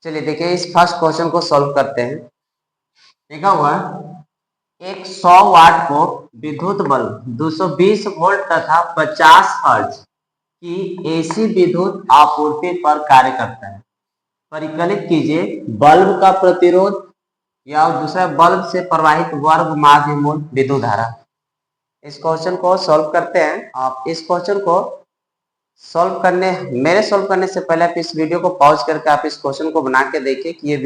चलिए देखिए इस फर्स्ट क्वेश्चन को सॉल्व करते हैं। लिखा हुआ है एक 100 वाट को विद्युत बल्ब 220 वोल्ट तथा 50 हर्ट्ज की एसी विद्युत आपूर्ति पर कार्य करता है। परिकलित कीजिए बल्ब का प्रतिरोध या दूसरा बल्ब से प्रवाहित वर्ग माध्य मूल विद्युत धारा। इस क्वेश्चन को सॉल्व करते हैं। आप इस क्वेश्चन को मेरे सॉल्व करने से पहले आप इस वीडियो को पॉज करके आप इस क्वेश्चन को बना के देखिए कि ये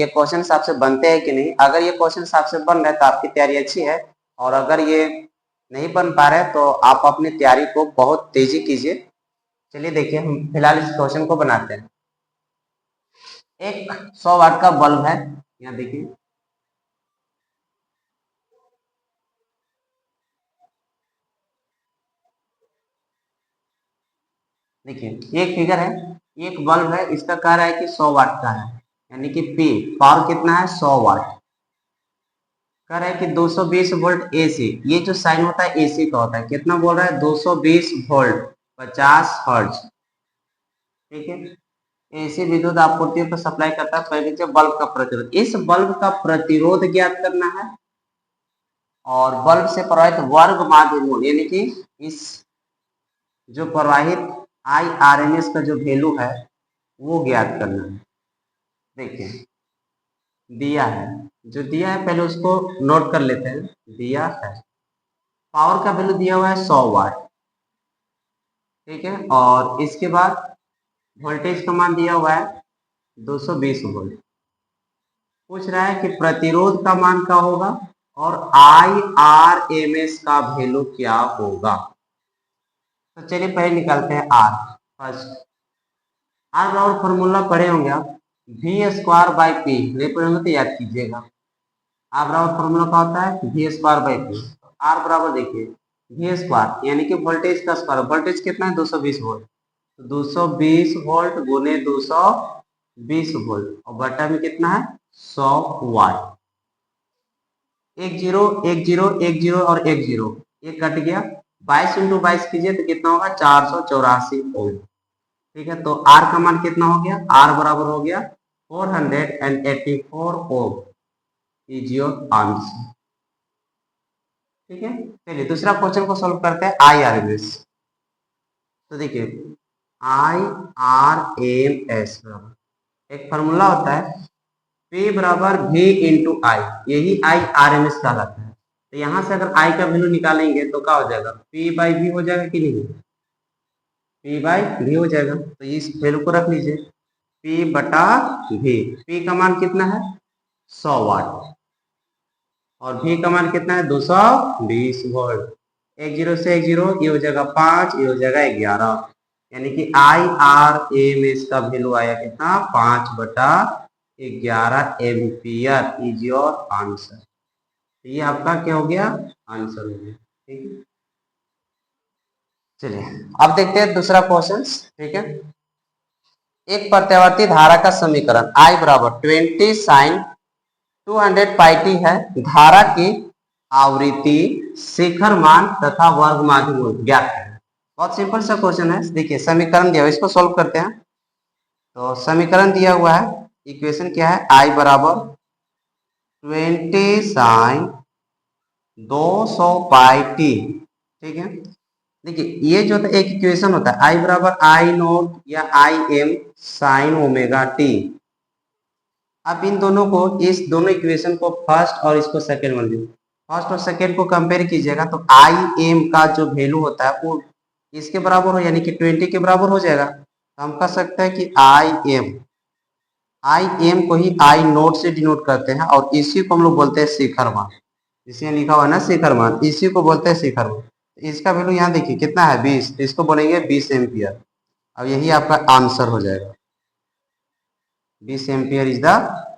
क्वेश्चन आपसे बनते हैं कि नहीं। अगर ये क्वेश्चन आपसे बन रहे हैं तो आपकी तैयारी अच्छी है, और अगर ये नहीं बन पा रहे तो आप अपनी तैयारी को बहुत तेजी कीजिए। चलिए देखिए हम फिलहाल इस क्वेश्चन को बनाते हैं। एक 100 वाट का बल्ब है, यहाँ देखिए देखिए एक फिगर है, एक बल्ब है, इसका कह रहा है कि 100 वाट का है, यानी कि पी पावर कितना है 100 वाट। कह रहा है कि 220 वोल्ट एसी, ये जो साइन होता है एसी का होता है, कितना बोल रहा है 220 वोल्ट 50 हर्ट्ज। ठीक है, एसी विद्युत आपूर्ति पर सप्लाई करता है। पहले जो बल्ब का प्रतिरोध, इस बल्ब का प्रतिरोध ज्ञात करना है और बल्ब से प्रवाहित वर्ग माध्य मूल, यानी कि इस जो प्रवाहित IRMS का जो वैल्यू है वो ज्ञात करना है। देखिए दिया है, जो दिया है पहले उसको नोट कर लेते हैं। दिया है पावर का वैल्यू दिया हुआ है 100 वाट, ठीक है, और इसके बाद वोल्टेज का मान दिया हुआ है 220 वोल्ट। पूछ रहा है कि प्रतिरोध का मान क्या होगा और IRMS का वैल्यू क्या होगा। तो चलिए पहले निकालते हैं आर। फर्स्ट आर बराबर फॉर्मूला पढ़े होंगे आप, V² नहीं पढ़े होंगे तो याद कीजिएगा। आर बराबर फॉर्मूला क्या होता है V²/P। आर बराबर देखिए V² यानी कि वोल्टेज का स्क्वायर। वोल्टेज कितना है 220 वोल्ट, तो 220 वोल्ट गुने 220 वोल्ट और बटा में कितना है 100 वाट। एक जीरो एक जीरो एक जीरो और एक जीरो, ये कट गया। 22 × 22 कीजिए तो कितना होगा 484 ओम। ठीक है, तो आर का मान कितना हो गया, आर बराबर हो गया 484 ओम इज योर आंसर। ठीक है, चलिए दूसरा क्वेश्चन को सॉल्व करते हैं IRMS। तो देखिए IRMS एक फॉर्मूला होता है P बराबर V × I, यही IRMS कहलाता है। तो यहाँ से अगर I का वैल्यू निकालेंगे तो क्या हो जाएगा P/V हो जाएगा कि नहीं, P/V हो जाएगा। तो इस वैल्यू को रख लीजिए P/V। P का मान कितना है 100 वाट और V का मान कितना है 220 वोल्ट। एक जीरो से एक जीरो, ये हो जाएगा 5, ये हो जाएगा 11, यानी कि IRMS का वैल्यू आया कितना 5/11 एम्पियर इज योर आंसर। ये आपका क्या हो गया आंसर हो गया। ठीक है, चलिए अब देखते हैं दूसरा क्वेश्चन। ठीक है, एक प्रत्यावर्ती धारा का समीकरण I बराबर 20 sin 200πt है। धारा की आवृत्ति, शिखर मान तथा वर्ग माध्य मूल ज्ञात है। बहुत सिंपल सा क्वेश्चन है। देखिए समीकरण दिया हुआ, इसको सॉल्व करते हैं। तो समीकरण दिया हुआ है, इक्वेशन क्या है I बराबर 20 sin 200πt। ठीक है, देखिए ये जो होता है एक इक्वेशन होता है I बराबर I0 या Im sin ω t। अब इन दोनों को, इस दोनों इक्वेशन को फर्स्ट और इसको सेकेंड मान लीजिए। फर्स्ट और सेकेंड को कंपेयर कीजिएगा तो Im का जो वैल्यू होता है वो इसके बराबर हो, यानी कि 20 के बराबर हो जाएगा। तो हम कह सकते हैं कि Im को ही I0 से डिनोट करते हैं और इसी को हम लोग बोलते हैं शिखर मान। जिसमें लिखा हुआ है ना शिखर मान, इसी को बोलते हैं शिखर मान। इसका वैल्यू यहाँ देखिए कितना है 20, तो इसको बोलेंगे 20 एम्पियर। अब यही आपका आंसर हो जाएगा, 20 ampere is the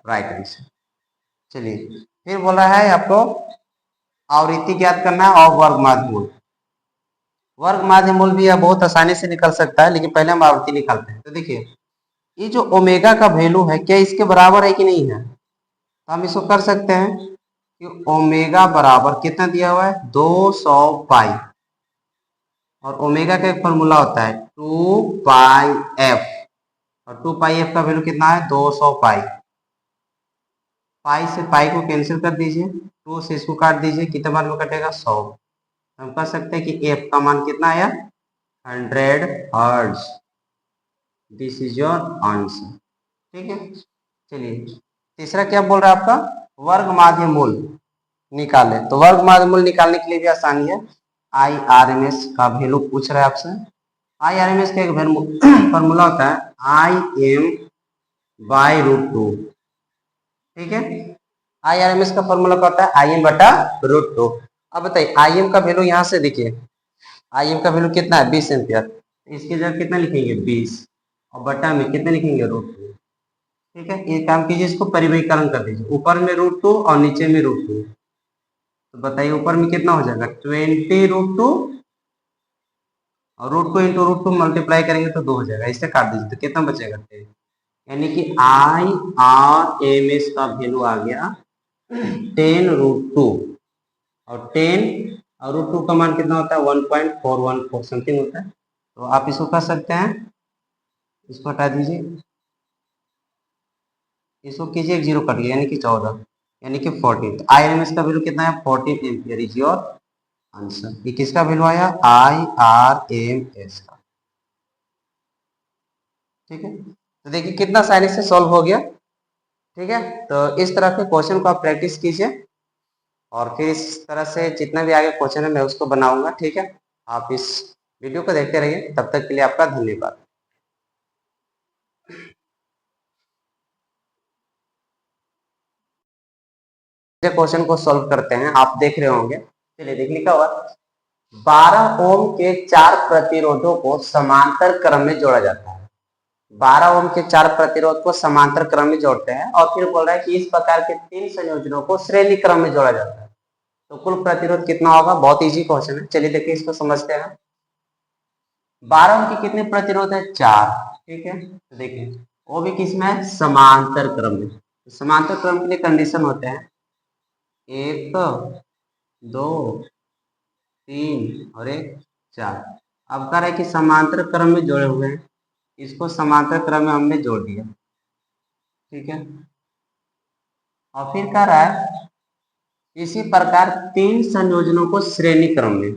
right answer. चलिए फिर बोल रहा है आपको आवृत्ति ज्ञात करना है और वर्ग माध्य मूल। वर्ग माध्य मूल भी यह बहुत आसानी से निकल सकता है, लेकिन पहले हम आवृत्ति निकालते हैं। तो देखिए ये जो ओमेगा का वैल्यू है क्या इसके बराबर है कि नहीं है, तो हम इसको कर सकते हैं कि ओमेगा बराबर कितना दिया हुआ है 200π, और ओमेगा का एक फॉर्मूला होता है 2πf। और 2 पाई एफ का वैल्यू कितना है 200 पाई। पाई से पाई को कैंसिल कर दीजिए, 2 से इसको काट दीजिए, कितने बार में कटेगा 100। हम कह सकते हैं कि एफ का मान कितना आया 100 hertz. This is your answer. ठीक है, चलिए तीसरा क्या बोल रहा है आपका वर्ग माध्य मूल निकाले। तो वर्ग माध्य मूल निकालने के लिए भी आसानी है, आई आर एम एस का वैल्यू पूछ रहा है आपसे। आई आर एम एस का एक फॉर्मूला होता है I M by root two. ठीक है, आई आर एम एस का फॉर्मूला क्या होता है आई एम बटा रूट टू। अब बताइए आई एम का वैल्यू यहाँ से देखिए, आई एम का वैल्यू कितना है 20 एम्पियर, इसकी जगह कितना लिखेंगे 20 और बटा में कितने लिखेंगे रूट टू। ठीक है, ये काम कीजिए, इसको परिवहीकरण कर दीजिए, ऊपर में रूट टू और नीचे में रूट टू। तो बताइए ऊपर में कितना हो जाएगा 20 रूट टू और root two into root two multiply करेंगे तो 2 हो जाएगा, इससे काट दीजिए तो कितना बचेगा 10। यानी कि आई आर एम एस का वैल्यू आ गया 10 रूट टू और 10 और रूट टू का मान कितना होता है 1.414 समथिंग होता है। तो आप इसको कर सकते हैं, इसको हटा दीजिए, इसको कीजिए 0 कट गया यानी कि 14 यानी कि 14। तो आई एम एस का वैल्यू कितना है 14 एम्पियर इज योर आंसर। ये किसका वैल्यू आया आई आर एम एस का। ठीक है, तो देखिए कितना आसानी से सॉल्व हो गया। ठीक है, तो इस तरह के क्वेश्चन को आप प्रैक्टिस कीजिए और फिर इस तरह से जितना भी आगे क्वेश्चन है मैं उसको बनाऊंगा। ठीक है, आप इस वीडियो को देखते रहिए, तब तक के लिए आपका धन्यवाद। क्वेश्चन को सॉल्व करते हैं, आप देख रहे होंगे, चलिए देख लिखा हुआ 12 ओम के 4 प्रतिरोधों को समांतर क्रम में जोड़ा जाता है। 12 ओम के 4 प्रतिरोध को समांतर क्रम में जोड़ते हैं और फिर बोल रहा है कि इस प्रकार के 3 संयोजनों को श्रेणी क्रम में जोड़ा जाता है, तो कुल प्रतिरोध कितना होगा। बहुत इजी क्वेश्चन है, चलिए देखिए इसको समझते हैं। 12 ओम के कितने प्रतिरोध है 4। ठीक है, तो देखिए वो भी किसमें है समांतर क्रम में। तो समांतर क्रम के लिए कंडीशन होते हैं 1 2 3 और 1 4। अब कह रहा है कि समांतर क्रम में जोड़े हुए हैं, इसको समांतर क्रम में हमने जोड़ दिया। ठीक है, और फिर कह रहा है इसी प्रकार 3 संयोजनों को श्रेणी क्रम में,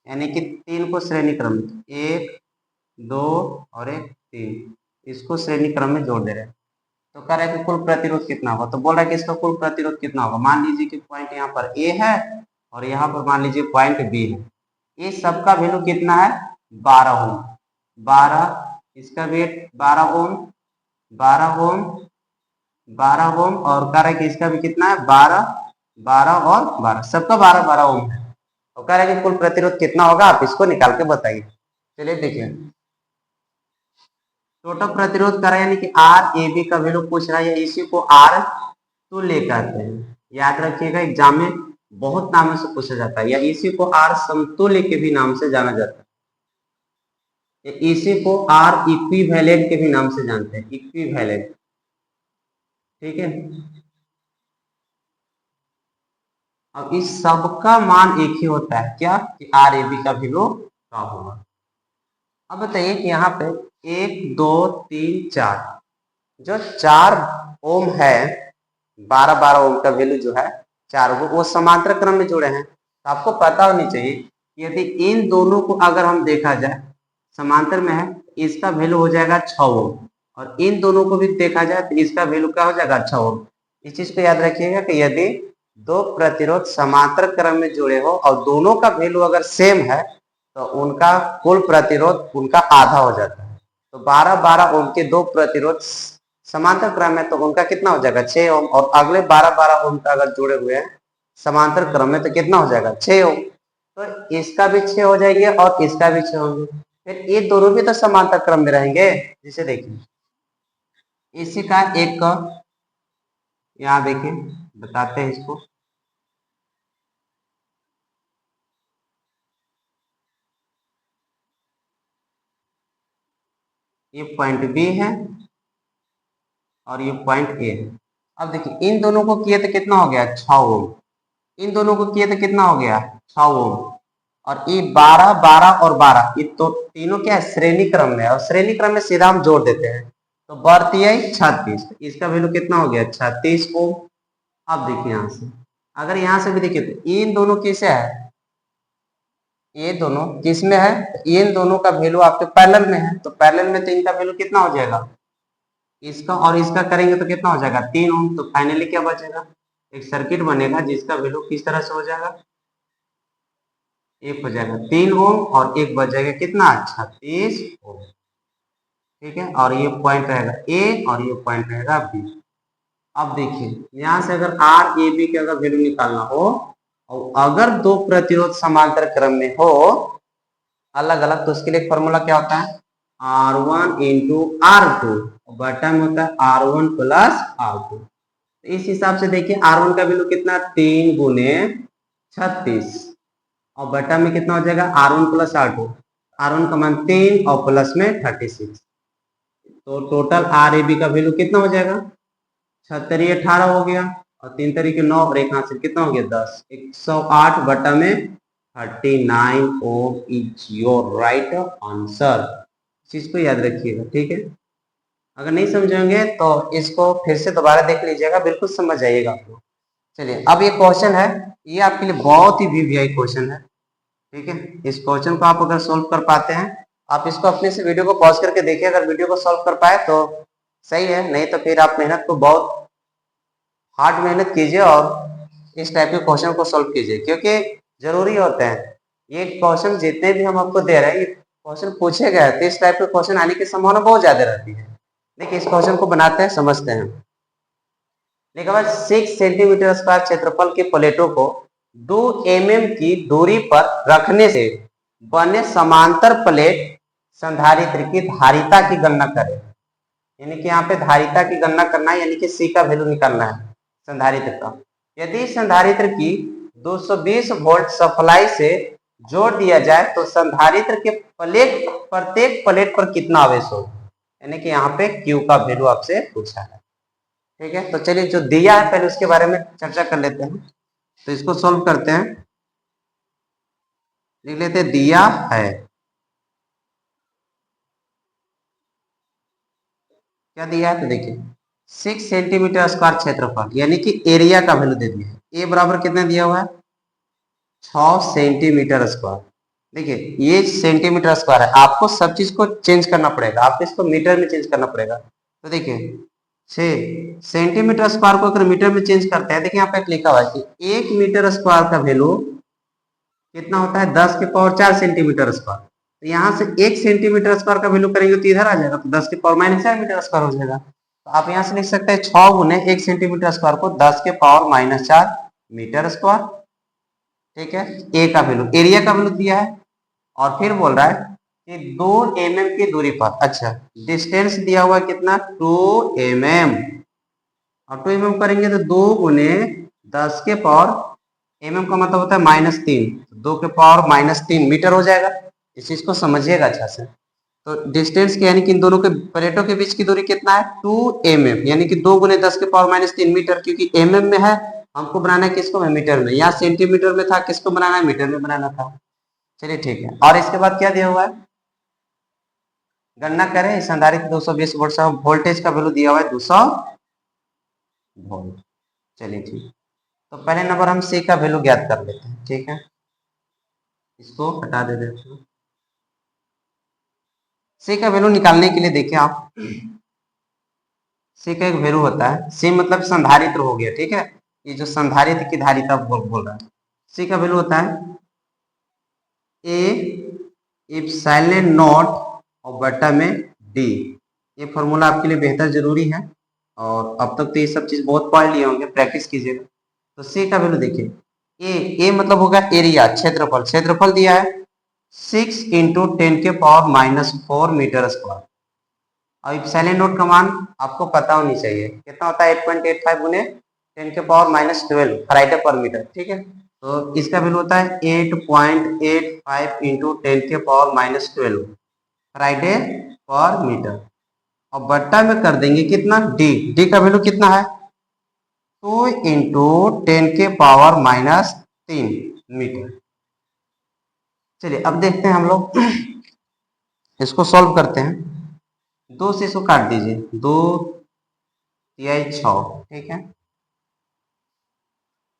यानी कि 3 को श्रेणी क्रम में 1 2 और 1 3, इसको श्रेणी क्रम में जोड़ दे रहे हैं। तो कह रहा है कि कुल प्रतिरोध कितना होगा, तो बोल रहा है कि इसका कुल प्रतिरोध कितना होगा। मान लीजिए कि पॉइंट यहाँ पर ए है और यहाँ पर मान लीजिए पॉइंट बी है, ये सबका वैल्यू कितना है 12 ओम। 12 इसका वेट 12 ओम 12 ओम 12 ओम और कह रहा है कि इसका भी कितना है 12 12 और 12, सबका 12 12 ओम है। और कह रहा है कि कुल प्रतिरोध कितना होगा, आप इसको निकाल के बताइए। चलिए देखिए टोटल प्रतिरोध कर रहा है, यानी कि आर ए बी का वैल्यू पूछ रहा है, इसी को आर तुल्य कहते हैं। याद रखिएगा एग्जाम में बहुत नामों से पूछा जाता है, या इसी को आर समतुल्य के भी नाम से जाना जाता है, इसी को आर इक्विवेलेंट के भी नाम से जानते हैं, इक्विवेलेंट। ठीक है, अब इस सब का मान एक ही होता है, क्या कि आर ए बी का वैल्यू क्या होगा। अब बताइए कि यहाँ पे 1 2 3 4 जो 4 ओम है, 12 12 ओम का वैल्यू जो है 4 वो समांतर क्रम में जुड़े हैं। तो आपको पता होनी चाहिए कि यदि इन दोनों को अगर हम देखा जाए समांतर में है, इसका वैल्यू हो जाएगा 6 ओम और इन दोनों को भी देखा जाए तो इसका वैल्यू क्या हो जाएगा 6 ओम। इस चीज को याद रखिएगा कि यदि दो प्रतिरोध समांतर क्रम में जुड़े हो और दोनों का वैल्यू अगर सेम है तो उनका कुल प्रतिरोध उनका आधा हो जाता है। तो 12 12 ओम के दो प्रतिरोध समांतर क्रम में तो उनका कितना हो जाएगा 6 ओम, और अगले 12 12 ओम का अगर जुड़े हुए हैं समांतर क्रम में तो कितना हो जाएगा 6 ओम। तो इसका भी 6 हो जाएंगे और इसका भी 6 होंगे, फिर ये दोनों भी तो समांतर क्रम में रहेंगे। जिसे देखिए इसी का एक यहाँ देखिए बताते हैं इसको, ये पॉइंट बी है और ये पॉइंट ए है। अब देखिए इन दोनों को किए तो कितना हो गया 6 ओम, इन दोनों को किए तो कितना हो गया 6 ओम, और ये 12 12 और 12 ये तो तीनों क्या है श्रेणी क्रम में, और श्रेणी क्रम में सीधा हम जोड़ देते हैं। तो बढ़ती है 36, इसका वैल्यू कितना हो गया 36 ओम। अब देखिए यहां से, अगर यहां से भी देखिए तो इन दोनों कैसे है, ये दोनों किस में है, इन दोनों का वैल्यू आपके पैरेलल में है, तो पैरेलल में तो इनका वैल्यू कितना हो जाएगा, इसका और इसका करेंगे तो कितना हो जाएगा 3 ओम। तो फाइनली क्या बचेगा, एक सर्किट बनेगा जिसका वैल्यू किस तरह से हो जाएगा, एक हो जाएगा 3 ओम और एक बच जाएगा कितना 36 ओम। ठीक है, और ये पॉइंट रहेगा ए और ये पॉइंट रहेगा बी। अब देखिए यहां से अगर आर ए बी के अगर वैल्यू निकालना हो और अगर दो प्रतिरोध समांतर क्रम में हो अलग अलग, तो उसके लिए एक फॉर्मूला क्या होता है, R1 इंटू R2, बटा में होता है R1 प्लस R2। इस हिसाब से देखिए R1 का वैल्यू कितना 3 गुने 36 और बटा में कितना हो जाएगा R1 प्लस R2, R1 का मान 3 और प्लस में 36, तो टोटल आर ए बी का वैल्यू कितना हो जाएगा 36 18 हो गया और 3 तरीके 9 और एक हाथ से कितना हो गया 10, 108 बटा में 39 ओम इज योर राइट आंसर। चीज को याद रखिएगा, ठीक है। अगर नहीं समझेंगे तो इसको फिर से दोबारा देख लीजिएगा, बिल्कुल समझ जाइएगा आप लोग। चलिए अब ये क्वेश्चन है, ये आपके लिए बहुत ही वीवीआई क्वेश्चन है, ठीक है। इस क्वेश्चन को आप अगर सोल्व कर पाते हैं, आप इसको अपने से वीडियो को पॉज करके देखिए, अगर वीडियो को सोल्व कर पाए तो सही है, नहीं तो फिर आप मेहनत को बहुत हार्ड मेहनत कीजिए और इस टाइप के क्वेश्चन को सोल्व कीजिए, क्योंकि जरूरी होते हैं ये क्वेश्चन। जितने भी हम आपको दे रहे हैं ये क्वेश्चन पूछे गए तो इस टाइप के क्वेश्चन आने की संभावना बहुत ज्यादा रहती है। देखिए इस क्वेश्चन को बनाते हैं, समझते हैं। देखिए बाद 6 सेंटीमीटर स्क्वायर क्षेत्रफल के प्लेटों को 2 mm की दूरी पर रखने से बने समांतर प्लेट संधारित्र की धारिता की गणना करें। यानी कि यहाँ पे धारिता की गणना करना है, यानी कि सी का वैल्यू निकालना है संधारित्र का। यदि संधारित्र की 220 वोल्ट सप्लाई से जोड़ दिया जाए तो संधारित्र के प्रत्येक प्लेट पर कितना आवेश होगा, यानी कि यहाँ पे Q का वैल्यू आपसे पूछा है, ठीक है। तो चलिए जो दिया है पहले उसके बारे में चर्चा कर लेते हैं, तो इसको सोल्व करते हैं। लिख लेते हैं दिया है, क्या दिया है तो देखिए 6 सेंटीमीटर स्क्वायर क्षेत्रफल, यानी कि एरिया का वैल्यू दे दिया है। ए बराबर कितना दिया हुआ है 6 सेंटीमीटर स्क्वायर। देखिए ये सेंटीमीटर स्क्वायर है, आपको सब चीज को चेंज करना पड़ेगा, आपको इसको मीटर में चेंज करना पड़ेगा। तो देखिए 6 सेंटीमीटर स्क्वायर को अगर मीटर में चेंज करते हैं, देखिए यहाँ पे लिखा हुआ है कि 1 मीटर स्क्वायर का वैल्यू कितना होता है 10 के पावर 4 सेंटीमीटर स्क्वायर। तो यहाँ से 1 सेंटीमीटर स्क्वायर का वैल्यू करेंगे तो इधर आ जाएगा, तो 10 के पावर माइनस 4 मीटर स्क्वायर हो जाएगा। तो आप यहाँ से लिख सकते हैं 6 गुने 1 सेंटीमीटर स्क्वायर को 10 के पावर माइनस 4 मीटर स्क्वायर, ठीक है। ए का वैल्यू, एरिया का वैल्यू दिया है और फिर बोल रहा है कि 2 mm की दूरी पर, अच्छा डिस्टेंस दिया हुआ कितना 2 mm, और 2 mm करेंगे तो 2 गुने 10 के पावर, mm का मतलब होता है -3, 2 के पावर -3 मीटर हो जाएगा। इस चीज को समझिएगा अच्छा से। तो डिस्टेंस के यानी कि इन दोनों के प्लेटों के बीच की दूरी कितना है 2 mm, यानी कि 2 गुने 10 के पावर -3 मीटर, क्योंकि mm में है, हमको बनाना है किसको में मीटर में, यहाँ सेंटीमीटर में था, किसको बनाना है मीटर में बनाना था। चलिए ठीक है, और इसके बाद क्या दिया हुआ है, गणना करें संधारित्र 220 वोल्ट, वोल्टेज का वैल्यू दिया हुआ है 200 वोल्ट। चलिए ठीक, तो पहले नंबर हम सी का वैल्यू ज्ञात कर लेते हैं, ठीक है। इसको हटा दे देते हैं। सी का वैल्यू निकालने के लिए देखिए आप, सी का एक वैल्यू होता है, सी मतलब संधारित्र हो गया, ठीक है। ये जो संधारित्र की धारिता बोल रहा है, सी का वैल्यू होता है ए इप्सिलॉन नॉट और बटा में डी। ये फॉर्मूला आपके लिए बेहतर जरूरी है और अब तक तो ये सब चीज बहुत पढ़ लिए होंगे, प्रैक्टिस कीजिएगा। तो सी का वैल्यू देखिए, ए मतलब होगा एरिया, क्षेत्रफल, क्षेत्रफल दिया है 6 इंटू 10 के पावर -4 मीटर स्क्वायर, और इप्सिलॉन नोट का मान आपको पता होनी चाहिए, कितना होता है 8.85 गुने 10 के पावर -12 फराइडे पर मीटर, ठीक है। तो इसका वैल्यू होता है 8.85 इंटू 10 के पावर -12 फ्राइडे पर मीटर, और बट्टा में कर देंगे कितना डी, डी का वैल्यू कितना है 2 इंटू 10 के पावर -3 मीटर। चलिए अब देखते हैं हम लोग इसको सॉल्व करते हैं। दो से इसको काट दीजिए, 2 तिहाई 6, ठीक है,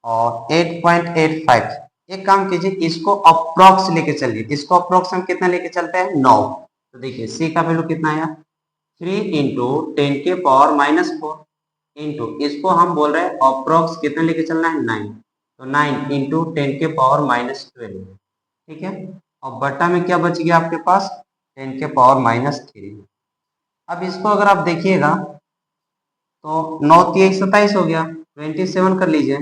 और 8.85। एक काम कीजिए, इसको अप्रोक्स लेके चलिए, इसको अप्रोक्स हम कितना लेके चलते हैं, 9। तो देखिए सी का वैल्यू कितना आया, 3 × 10⁻⁴ इंटू, इसको हम बोल रहे हैं अप्रोक्स कितना लेके चलना है, 9, तो 9 × 10⁻12, ठीक है। और बटा में क्या बच गया आपके पास, 10⁻³ अब इसको अगर आप देखिएगा तो 9 तिहाई 27 हो गया, 27 कर लीजिए।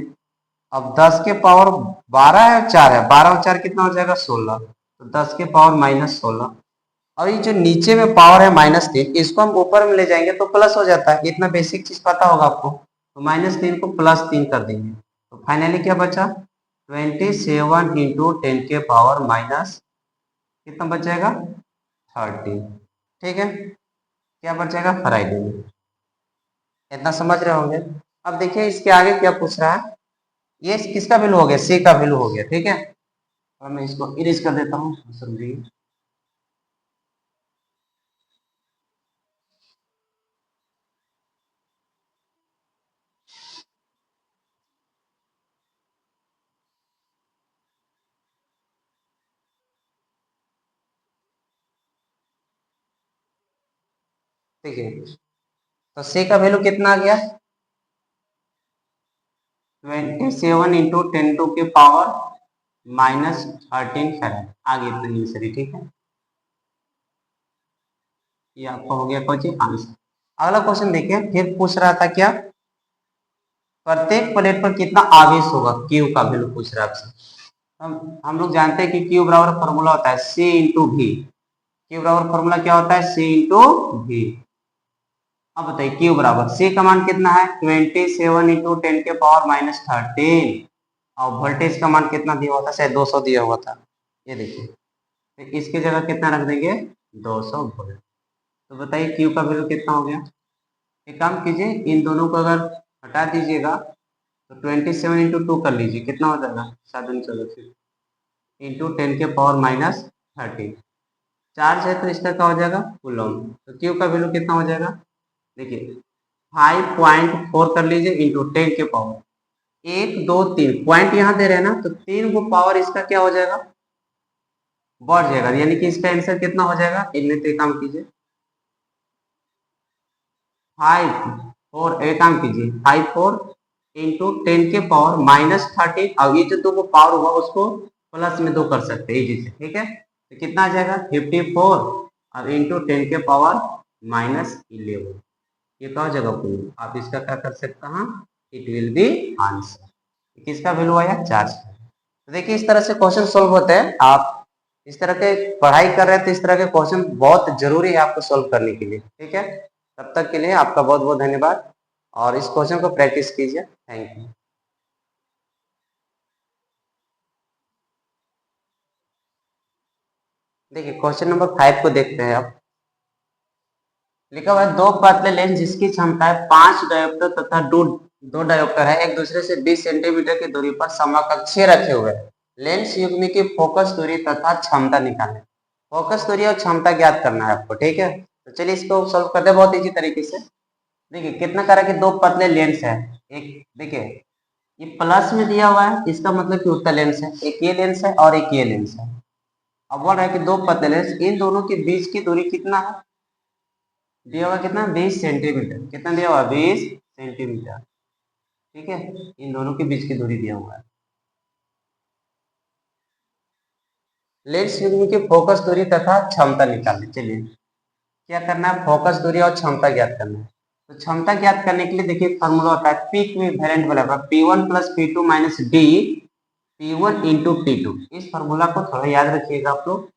अब 10 के पावर 12 है और 4 है, 12 और 4 कितना हो जाएगा, 16, तो 10 के पावर -16। और ये जो नीचे में पावर है -3, इसको हम ऊपर में ले जाएंगे तो प्लस हो जाता है, इतना बेसिक चीज पता होगा आपको। तो -3 को +3 कर देंगे, तो फाइनली क्या बचा, 27 × 10⁻⁻, कितना बच जाएगा, 30, ठीक है। क्या बच जाएगा, फ्राइडे में। इतना समझ रहे होंगे। अब देखिए इसके आगे क्या पूछ रहा है, ये किसका वैल्यू हो गया, सी का वैल्यू हो गया, ठीक है। और मैं इसको इरेज कर देता हूँ, समझिए। देखिए तो सी का वैल्यू कितना आ गया, 27 × 10⁻⁻13 फैराड, आगे इतना ही सही, ठीक है। ये आपका हो गया क्वेश्चन आंसर। अगला क्वेश्चन देखिए, फिर पूछ रहा था क्या, प्रत्येक प्लेट पर कितना आवेश होगा, क्यू का वैल्यू पूछ रहा है आपसे। हम लोग जानते हैं कि क्यू बराबर फॉर्मूला होता है सी इंटू भी। क्यू बराबर फॉर्मूला क्या होता है, सी इंटू भी। अब बताइए क्यू बराबर, सी का मान कितना है, 27 × 10⁻⁻13, और वोल्टेज का मान कितना दिया हुआ था, शायद 200 दिया हुआ था। ये देखिए, तो इसकी जगह कितना रख देंगे, 200 वोल्ट। तो बताइए क्यू का वैल्यू कितना हो गया। एक काम कीजिए, इन दोनों को अगर हटा दीजिएगा तो 27 × 2 कर लीजिए, कितना हो जाएगा, 7 चलो फिर इंटू 10⁻⁻13। चार्ज है तो इसका क्या हो जाएगा, कूलम। तो क्यू का वैल्यू कितना हो जाएगा, देखिए 5.4 कर लीजिए इंटू 10⁻, 1 2 3 पॉइंट यहाँ दे रहे हैं ना, तो 3 को पावर इसका क्या हो जाएगा, बढ़ जाएगा, यानी कि इसका आंसर कितना हो जाएगा, इनमें से काम कीजिए, 5 4, एक काम कीजिए 5 4 इंटू 10⁻⁻13, और ये जो दो को पावर हुआ उसको प्लस में 2 कर सकते हैं इजी से, ठीक है। तो कितना आ जाएगा, 54 और इंटू 10⁻⁻11, ये क्या हो जाएगा कूलम। आप इसका क्या कर सकते हैं, इट विल बी आंसर। किसका वैल्यू आया, चार्ज का। तो देखिए इस तरह से क्वेश्चन सोल्व होते हैं। आप इस तरह के पढ़ाई कर रहे हैं तो इस तरह के क्वेश्चन बहुत जरूरी है आपको सोल्व करने के लिए, ठीक है। तब तक के लिए आपका बहुत बहुत धन्यवाद, और इस क्वेश्चन को प्रैक्टिस कीजिए। Thank you. देखिए क्वेश्चन नंबर 5 को देखते हैं आप। लिखा हुआ है, दो पतले लेंस जिसकी क्षमता है 5 डायोप्टर तथा दो डायोप्टर है, एक दूसरे से 20 सेंटीमीटर की दूरी पर समकक्षीय रखे हुए हैं। लेंस युग्म की फोकस दूरी तथा क्षमता निकालें। फोकस दूरी और क्षमता ज्ञात करना है आपको, ठीक है। तो चलिए इसको सॉल्व करते हैं बहुत इजी तरीके से। देखिए कितना करा कि दो पतले लेंस है, एक देखिए ये प्लस में दिया हुआ है, इसका मतलब कि उत्तर लेंस है, एक ये लेंस है और एक ये लेंस है। अब बोल रहा है कि दो पतले लेंस, इन दोनों के बीच की दूरी कितना है, दिया हुआ कितना, 20 सेंटीमीटर। कितना दिया हुआ, 20 सेंटीमीटर, ठीक है। इन दोनों के बीच की दूरी दिया हुआ है। लेंस युग्म की फोकस दूरी तथा क्षमता निकालनी। चलिए क्या करना है, फोकस दूरी और क्षमता ज्ञात करना है। तो क्षमता ज्ञात करने के लिए देखिए फॉर्मूला होता है पी इक्विवेलेंट बराबर P1 + P2 - D P1 × P2। इस फॉर्मूला को थोड़ा याद रखिएगा आप लोग।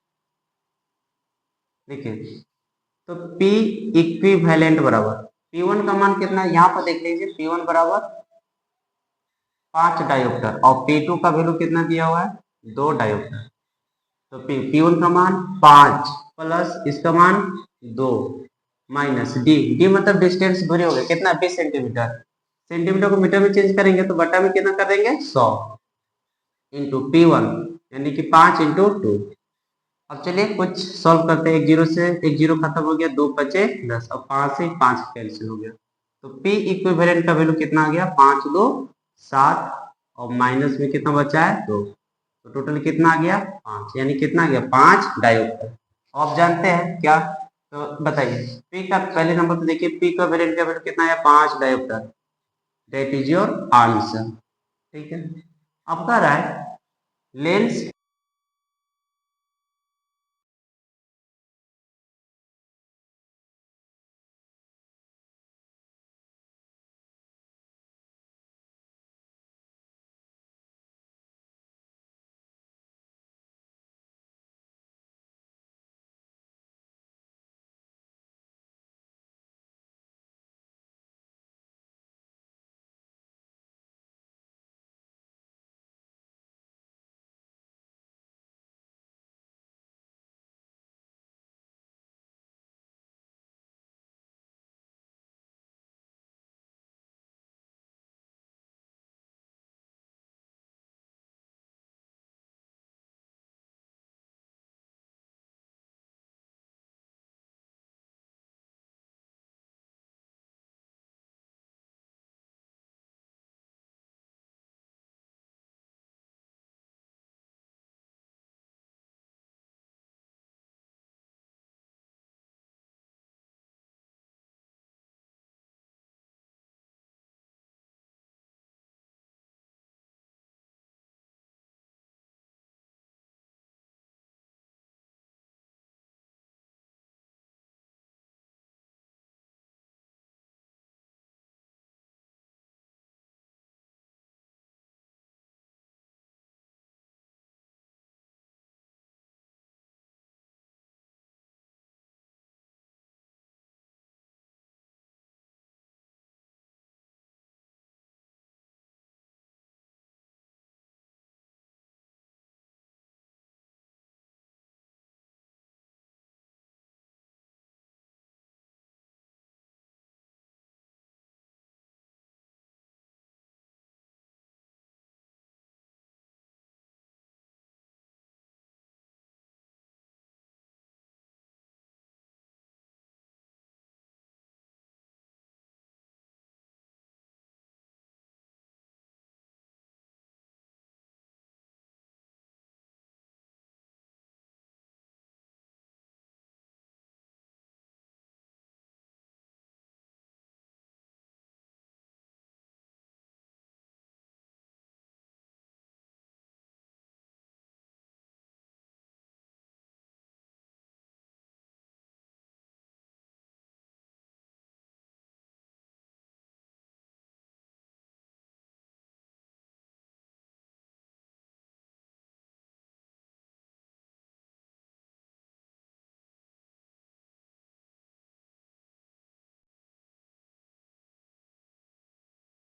देखिए तो P इक्विवेलेंट बराबर P1 का मान कितना है, यहाँ पर देख लीजिए P1 बराबर 5 डायोप्टर और P2 का वैल्यू कितना दिया हुआ है, 2 डायोप्टर। तो P1 का मान 5 प्लस इसका मान 2 माइनस डी मतलब डिस्टेंस दूरी हो गया कितना, 20 सेंटीमीटर। सेंटीमीटर को मीटर में चेंज करेंगे तो बटा में कितना कर देंगे, 100 इंटू P1 यानी कि 5 × 2। अब चलिए कुछ सॉल्व करते हैं। एक जीरो से एक जीरो खत्म हो गया, 2 बचे 10 और 5 से 5 कैंसिल हो गया। तो P इक्विवेलेंट का वैल्यू कितना आ गया, 5 2 7 और माइनस में कितना बचा है 2, तो टोटल कितना आ गया 5, यानी कितना आ गया 5 डायोप्टर। आप जानते हैं क्या, तो बताइए P का पहले नंबर तो देखिए P का वैल्यू कितना है 5 dioptre, that is your answer. ठीक है। अब कह रहा है लेंस